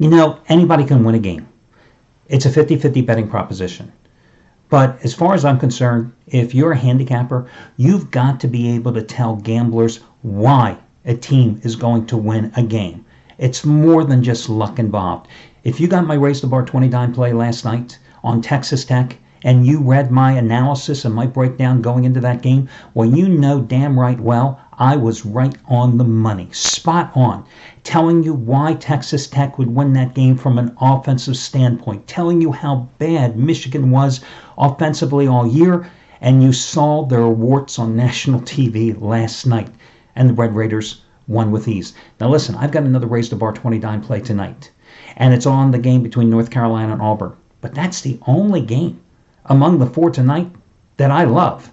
Anybody can win a game. It's a 50-50 betting proposition. But as far as I'm concerned, if you're a handicapper, you've got to be able to tell gamblers why a team is going to win a game. It's more than just luck involved. If you got my Raise the Bar 20 dime play last night on Texas Tech, and you read my analysis and my breakdown going into that game, well, you know damn right well I was right on the money, spot on, telling you why Texas Tech would win that game from an offensive standpoint, telling you how bad Michigan was offensively all year, and you saw their warts on national TV last night, and the Red Raiders won with ease. Now listen, I've got another Raise the Bar 20 dime play tonight, and it's on the game between North Carolina and Auburn, but that's the only game among the four tonight that I love.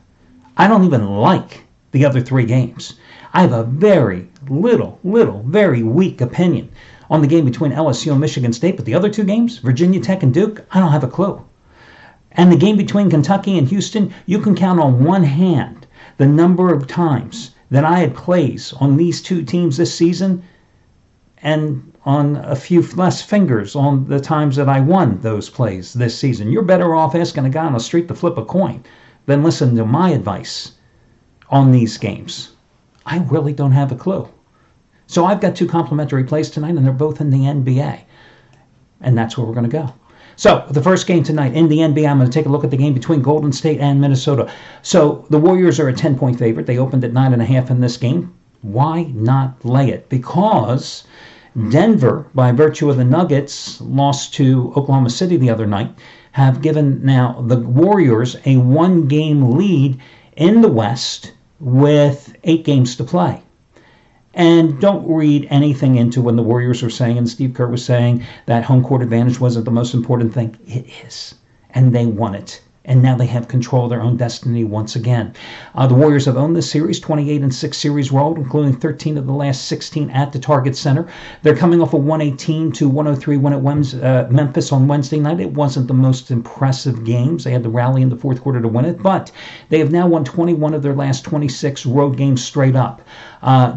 I don't even like the other three games. I have a very very weak opinion on the game between LSU and Michigan State, but the other two games, Virginia Tech and Duke, I don't have a clue. And the game between Kentucky and Houston, you can count on one hand the number of times that I had plays on these two teams this season, and on a few less fingers on the times that I won those plays this season. You're better off asking a guy on the street to flip a coin than listen to my advice on these games. I really don't have a clue. So I've got two complimentary plays tonight, and they're both in the NBA. And that's where we're going to go. So the first game tonight in the NBA, I'm going to take a look at the game between Golden State and Minnesota. So the Warriors are a 10-point favorite. They opened at 9.5 in this game. Why not lay it? Because Denver, by virtue of the Nuggets, lost to Oklahoma City the other night, have given now the Warriors a one-game lead in the West with 8 games to play. And don't read anything into when the Warriors are saying, and Steve Kerr was saying, that home court advantage wasn't the most important thing. It is. And they won it. And now they have control of their own destiny once again. The Warriors have owned this series, 28-6 series road, including 13 of the last 16 at the Target Center. They're coming off a 118-103 win at Memphis on Wednesday night. It wasn't the most impressive games. They had to rally in the fourth quarter to win it, but they have now won 21 of their last 26 road games straight up.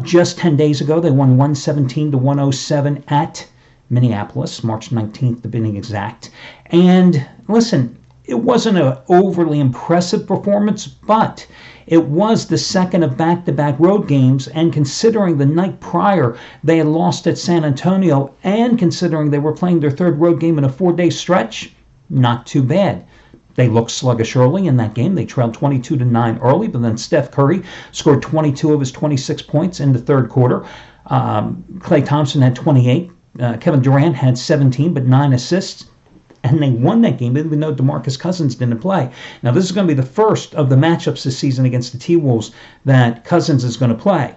Just 10 days ago, they won 117-107 at Minneapolis, March 19th to be exact. And listen, it wasn't an overly impressive performance, but it was the second of back-to-back road games, and considering the night prior they had lost at San Antonio, and considering they were playing their third road game in a 4-day stretch, not too bad. They looked sluggish early in that game. They trailed 22-9 early, but then Steph Curry scored 22 of his 26 points in the third quarter. Klay Thompson had 28. Kevin Durant had 17, but 9 assists. And they won that game even though DeMarcus Cousins didn't play. Now, this is going to be the first of the matchups this season against the T-Wolves that Cousins is going to play.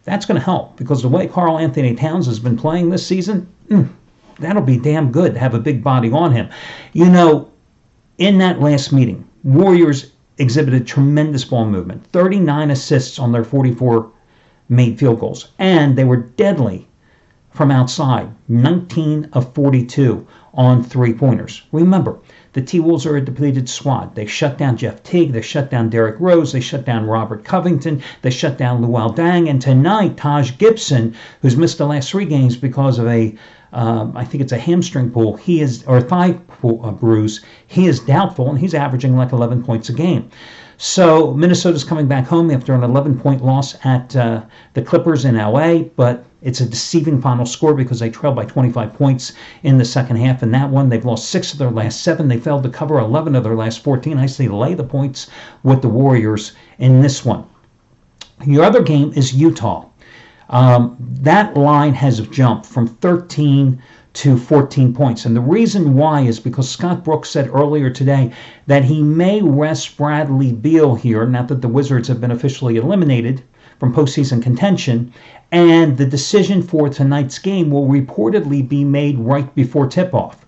That's going to help, because the way Karl Anthony Towns has been playing this season, that'll be damn good to have a big body on him. In that last meeting, Warriors exhibited tremendous ball movement, 39 assists on their 44 made field goals, and they were deadly from outside, 19 of 42 on three-pointers. Remember, the T-Wolves are a depleted squad. They shut down Jeff Teague. They shut down Derrick Rose. They shut down Robert Covington. They shut down Luol Deng. And tonight, Taj Gibson, who's missed the last 3 games because of I think it's a hamstring pull, or a thigh bruise, he is doubtful, and he's averaging like 11 points a game. So Minnesota's coming back home after an 11-point loss at the Clippers in LA, but it's a deceiving final score because they trailed by 25 points in the second half. In that one, they've lost 6 of their last 7. They failed to cover 11 of their last 14. I say lay the points with the Warriors in this one. Your other game is Utah. That line has jumped from 13 to 14 points. And the reason why is because Scott Brooks said earlier today that he may rest Bradley Beal here, not that the Wizards have been officially eliminated from postseason contention, and the decision for tonight's game will reportedly be made right before tip-off.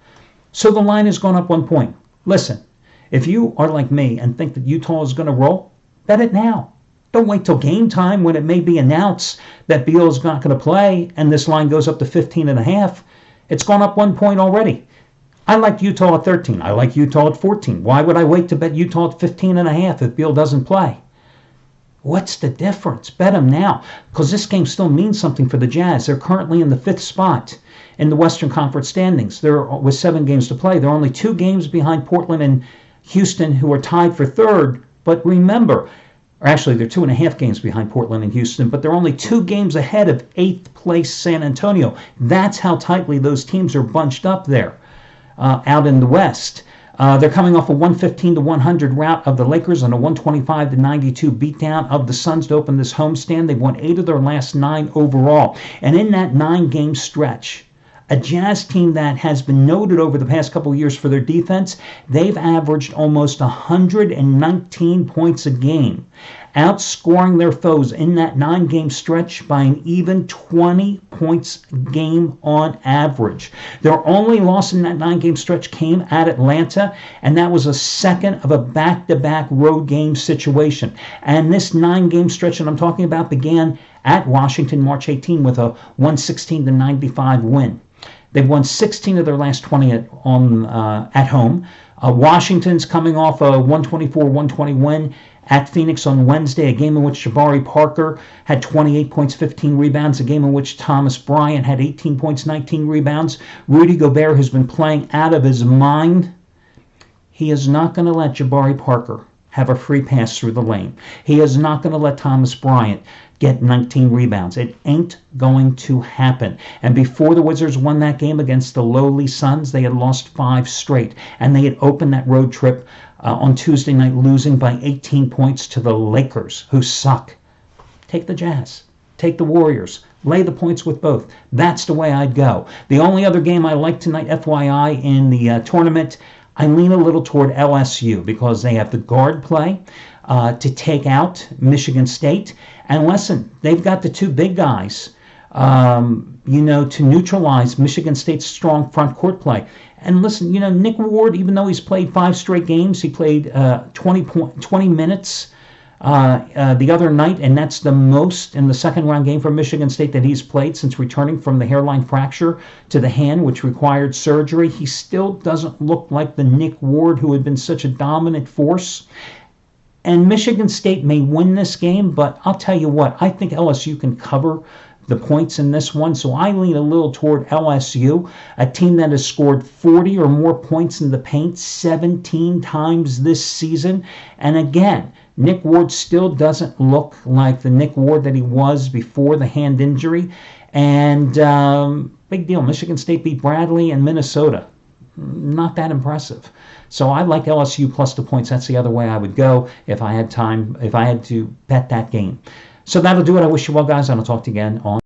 So the line has gone up 1 point. Listen, if you are like me and think that Utah is going to roll, bet it now. Don't wait till game time when it may be announced that Beal is not going to play and this line goes up to 15.5. It's gone up 1 point already. I like Utah at 13. I like Utah at 14. Why would I wait to bet Utah at 15.5 if Beal doesn't play? What's the difference? Bet them now, because this game still means something for the Jazz. They're currently in the 5th spot in the Western Conference standings. They're with 7 games to play. They're only 2 games behind Portland and Houston, who are tied for 3rd. But remember, or actually they're 2.5 games behind Portland and Houston, but they're only 2 games ahead of 8th place San Antonio. That's how tightly those teams are bunched up there out in the West. They're coming off a 115-100 rout of the Lakers and a 125-92 beatdown of the Suns to open this homestand. They've won 8 of their last 9 overall. And in that 9-game stretch, a Jazz team that has been noted over the past couple of years for their defense, they've averaged almost 119 points a game, outscoring their foes in that 9-game stretch by an even 20 points a game on average. Their only loss in that 9-game stretch came at Atlanta, and that was a second of a back-to-back road game situation. And this 9-game stretch that I'm talking about began at Washington March 18 with a 116-95 win. They've won 16 of their last 20 at home. Washington's coming off a 124-120 win at Phoenix on Wednesday, a game in which Jabari Parker had 28 points, 15 rebounds, a game in which Thomas Bryant had 18 points, 19 rebounds. Rudy Gobert has been playing out of his mind. He is not going to let Jabari Parker have a free pass through the lane. He is not going to let Thomas Bryant get 19 rebounds. It ain't going to happen. And before the Wizards won that game against the lowly Suns, they had lost 5 straight. And they had opened that road trip on Tuesday night, losing by 18 points to the Lakers, who suck. Take the Jazz. Take the Warriors. Lay the points with both. That's the way I'd go. The only other game I like tonight, FYI, in the tournament, I lean a little toward LSU because they have the guard play to take out Michigan State. And listen, they've got the 2 big guys, to neutralize Michigan State's strong front court play. And listen, Nick Ward, even though he's played 5 straight games, he played 20 minutes the other night, and that's the most in the second round game for Michigan State that he's played since returning from the hairline fracture to the hand, which required surgery. He still doesn't look like the Nick Ward who had been such a dominant force. And Michigan State may win this game, but I'll tell you what, I think LSU can cover the points in this one. So I lean a little toward LSU, a team that has scored 40 or more points in the paint 17 times this season. And again, Nick Ward still doesn't look like the Nick Ward that he was before the hand injury. And big deal, Michigan State beat Bradley and Minnesota. Not that impressive. So I like LSU plus the points. That's the other way I would go if I had time, if I had to bet that game. So that'll do it. I wish you well, guys, and I'll talk to you again on